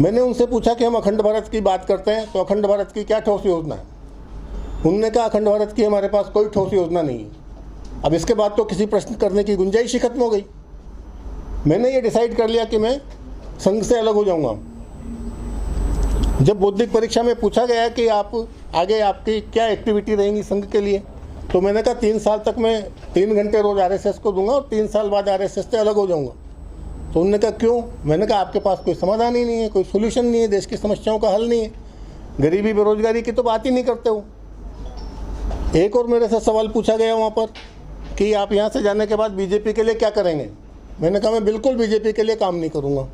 मैंने उनसे पूछा कि हम अखंड भारत की बात करते हैं, तो अखंड भारत की क्या ठोस योजना है? उन्होंने कहा अखंड भारत की हमारे पास कोई ठोस योजना नहीं है। अब इसके बाद तो किसी प्रश्न करने की गुंजाइश ही खत्म हो गई। मैंने ये डिसाइड कर लिया कि मैं संघ से अलग हो जाऊंगा। जब बौद्धिक परीक्षा में पूछा गया कि आप आगे आपकी क्या एक्टिविटी रहेंगी संघ के लिए, तो मैंने कहा 3 साल तक मैं 3 घंटे रोज़ आरएसएस को दूंगा और 3 साल बाद आरएसएस से अलग हो जाऊंगा। तो उन्होंने कहा क्यों? मैंने कहा आपके पास कोई समाधान ही नहीं है, कोई सोल्यूशन नहीं है, देश की समस्याओं का हल नहीं है, गरीबी बेरोजगारी की तो बात ही नहीं करते हो। एक और मेरे से सवाल पूछा गया वहाँ पर कि आप यहाँ से जाने के बाद बीजेपी के लिए क्या करेंगे? मैंने कहा मैं बिल्कुल बीजेपी के लिए काम नहीं करूँगा।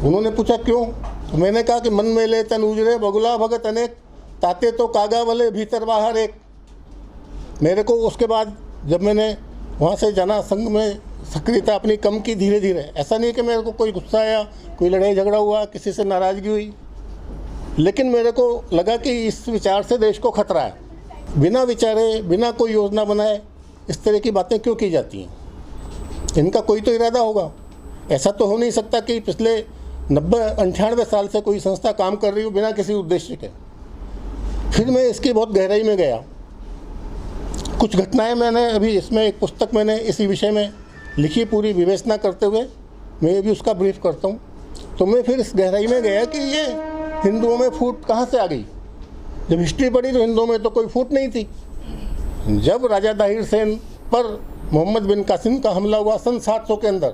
उन्होंने पूछा क्यों? तो मैंने कहा कि मन मेले तन उजरे बगुला भगत अनेक, ताते तो कागा वाले भीतर बाहर एक। मेरे को उसके बाद जब मैंने वहाँ से जाना, संघ में सक्रियता अपनी कम की धीरे धीरे। ऐसा नहीं कि मेरे को कोई गुस्सा आया, कोई लड़ाई झगड़ा हुआ, किसी से नाराज़गी हुई, लेकिन मेरे को लगा कि इस विचार से देश को खतरा है। बिना विचारे, बिना कोई योजना बनाए इस तरह की बातें क्यों की जाती हैं? इनका कोई तो इरादा होगा। ऐसा तो हो नहीं सकता कि पिछले 90-98 साल से कोई संस्था काम कर रही हो बिना किसी उद्देश्य के। फिर मैं इसकी बहुत गहराई में गया। कुछ घटनाएं मैंने अभी इसमें एक पुस्तक मैंने इसी विषय में लिखी, पूरी विवेचना करते हुए मैं भी उसका ब्रीफ करता हूँ। तो मैं फिर इस गहराई में गया कि ये हिंदुओं में फूट कहाँ से आ गई। जब हिस्ट्री पढ़ी तो हिंदुओं में तो कोई फूट नहीं थी। जब राजा दाहिर सेन पर मोहम्मद बिन कासिम का हमला हुआ सन 700 के अंदर,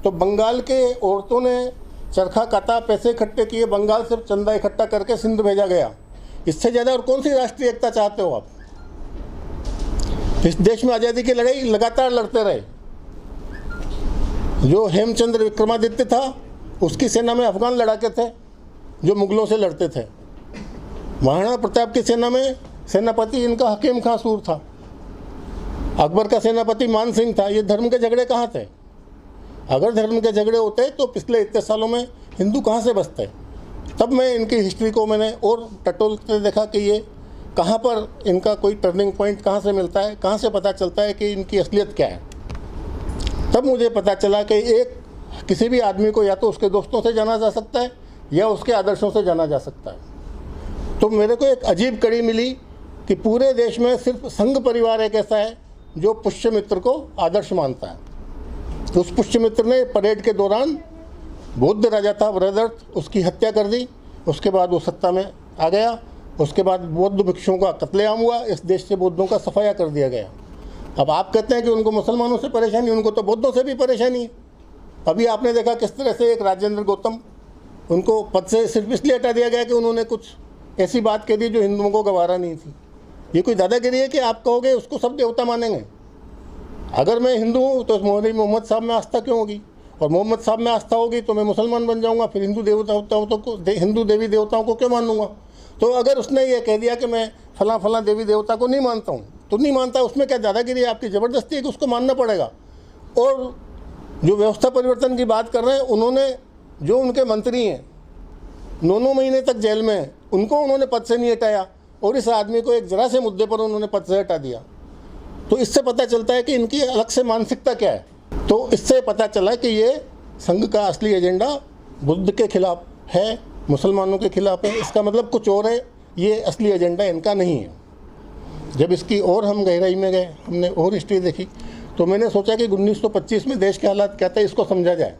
तो बंगाल के औरतों ने चरखा काटा, पैसे इकट्ठे किए, बंगाल से चंदा इकट्ठा करके सिंध भेजा गया। इससे ज़्यादा और कौन सी राष्ट्रीय एकता चाहते हो आप? इस देश में आज़ादी की लड़ाई लगातार लड़ते रहे। जो हेमचंद्र विक्रमादित्य था, उसकी सेना में अफगान लड़ाके थे जो मुगलों से लड़ते थे। महाराणा प्रताप की सेना में सेनापति इनका हकीम खां सूर था। अकबर का सेनापति मान सिंह था। ये धर्म के झगड़े कहाँ थे? अगर धर्म के झगड़े होते तो पिछले इतने सालों में हिंदू कहाँ से बसते? तब मैं इनकी हिस्ट्री को मैंने और टटोलते देखा कि ये कहाँ पर इनका कोई टर्निंग पॉइंट कहाँ से मिलता है, कहाँ से पता चलता है कि इनकी असलियत क्या है। तब मुझे पता चला कि एक किसी भी आदमी को या तो उसके दोस्तों से जाना जा सकता है या उसके आदर्शों से जाना जा सकता है। तो मेरे को एक अजीब कड़ी मिली कि पूरे देश में सिर्फ संघ परिवार एक ऐसा है जो पुष्यमित्र को आदर्श मानता है। तो उस पुष्यमित्र ने परेड के दौरान, बौद्ध राजा था वृहदर्थ, उसकी हत्या कर दी। उसके बाद वो सत्ता में आ गया। उसके बाद बौद्ध भिक्षुओं का कत्लेआम हुआ। इस देश से बौद्धों का सफाया कर दिया गया। अब आप कहते हैं कि उनको मुसलमानों से परेशानी, उनको तो बौद्धों से भी परेशानी है। अभी आपने देखा किस तरह से एक राजेंद्र गौतम, उनको पद से सिर्फ इसलिए हटा दिया गया कि उन्होंने कुछ ऐसी बात कह दी जो हिंदुओं को गवारा नहीं थी। ये कोई दादागिरी है कि आप कहोगे उसको सब देवता मानेंगे? अगर मैं हिंदू हूँ तो मोहम्मद साहब में आस्था क्यों होगी? और मोहम्मद साहब में आस्था होगी तो मैं मुसलमान बन जाऊँगा। फिर हिंदू देवी देवताओं को क्यों मानूंगा? तो अगर उसने ये कह दिया कि मैं फलां देवी देवता को नहीं मानता हूँ, तो नहीं मानता, उसमें क्या दादागिरी है? आपकी ज़बरदस्ती है कि उसको मानना पड़ेगा। और जो व्यवस्था परिवर्तन की बात कर रहे हैं, उन्होंने जो उनके मंत्री हैं 9 महीने तक जेल में हैं, उनको उन्होंने पद से नहीं हटाया और इस आदमी को एक जरा से मुद्दे पर उन्होंने पद से हटा दिया। तो इससे पता चलता है कि इनकी अलग से मानसिकता क्या है। तो इससे पता चला कि ये संघ का असली एजेंडा बुद्ध के खिलाफ है, मुसलमानों के खिलाफ है। इसका मतलब कुछ और है, ये असली एजेंडा इनका नहीं है। जब इसकी और हम गहराई में गए, हमने और हिस्ट्री देखी, तो मैंने सोचा कि 1925 में देश के हालात क्या थे, इसको समझा जाए।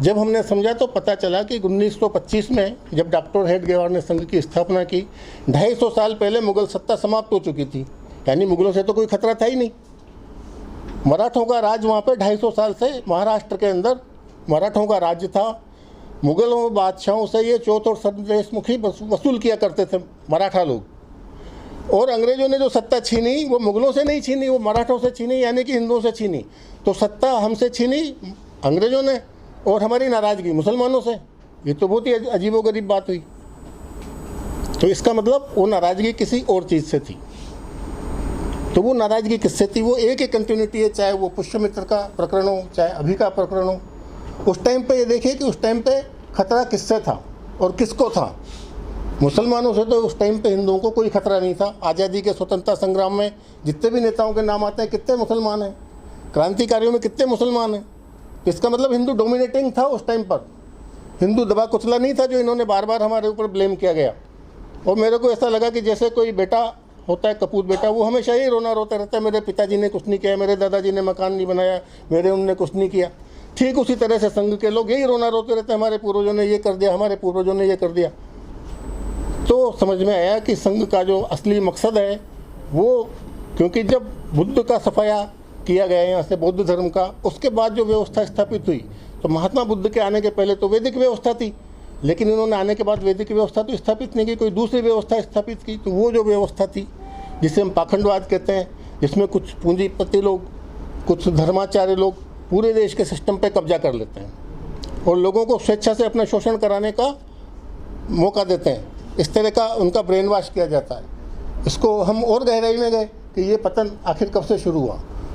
जब हमने समझा तो पता चला कि 1925 में जब डॉक्टर हेडगेवार ने संघ की स्थापना की, 250 साल पहले मुगल सत्ता समाप्त हो चुकी थी। यानी मुगलों से तो कोई खतरा था ही नहीं। मराठों का राज वहाँ पे 250 साल से महाराष्ट्र के अंदर मराठों का राज्य था। मुगलों बादशाहों से ये चौथ और संदेशमुखी वसूल किया करते थे मराठा लोग। और अंग्रेज़ों ने जो सत्ता छीनी वो मुगलों से नहीं छीनी, वो मराठों से छीनी, यानी कि हिंदुओं से छीनी। तो सत्ता हमसे छीनी अंग्रेज़ों ने और हमारी नाराज़गी मुसलमानों से। ये तो बहुत ही अजीबोगरीब बात हुई। तो इसका मतलब वो नाराज़गी किसी और चीज़ से थी। तो वो नाराज़गी किससे थी? वो एक ही कंटिन्यूटी है, चाहे वो पुष्यमित्र का प्रकरण हो, चाहे अभी का प्रकरण हो। उस टाइम पे ये देखिए कि उस टाइम पे खतरा किससे था और किसको था। मुसलमानों से तो उस टाइम पे हिंदुओं को कोई खतरा नहीं था। आज़ादी के स्वतंत्रता संग्राम में जितने भी नेताओं के नाम आते हैं, कितने मुसलमान हैं? क्रांतिकारियों में कितने मुसलमान हैं? इसका मतलब हिंदू डोमिनेटिंग था उस टाइम पर। हिंदू दबा कुचला नहीं था जो इन्होंने बार बार हमारे ऊपर ब्लेम किया गया। और मेरे को ऐसा लगा कि जैसे कोई बेटा होता है, कपूत बेटा, वो हमेशा ही रोना रोता रहता है, मेरे पिताजी ने कुछ नहीं किया, मेरे दादाजी ने मकान नहीं बनाया, मेरे उनने कुछ नहीं किया। ठीक उसी तरह से संघ के लोग यही रोना रोते रहते हैं, हमारे पूर्वजों ने ये कर दिया, हमारे पूर्वजों ने ये कर दिया। तो समझ में आया कि संघ का जो असली मकसद है वो, क्योंकि जब बुद्ध का सफाया किया गया यहाँ से बौद्ध धर्म का, उसके बाद जो व्यवस्था स्थापित हुई, तो महात्मा बुद्ध के आने के पहले तो वैदिक व्यवस्था थी, लेकिन इन्होंने आने के बाद वैदिक व्यवस्था तो स्थापित नहीं की, कोई दूसरी व्यवस्था स्थापित की। तो वो जो व्यवस्था थी जिसे हम पाखंडवाद कहते हैं, जिसमें कुछ पूंजीपति लोग, कुछ धर्माचार्य लोग पूरे देश के सिस्टम पे कब्जा कर लेते हैं और लोगों को स्वेच्छा से अपना शोषण कराने का मौका देते हैं। इस तरह का उनका ब्रेन वॉश किया जाता है। इसको हम और गहराई में गए कि ये पतन आखिर कब से शुरू हुआ।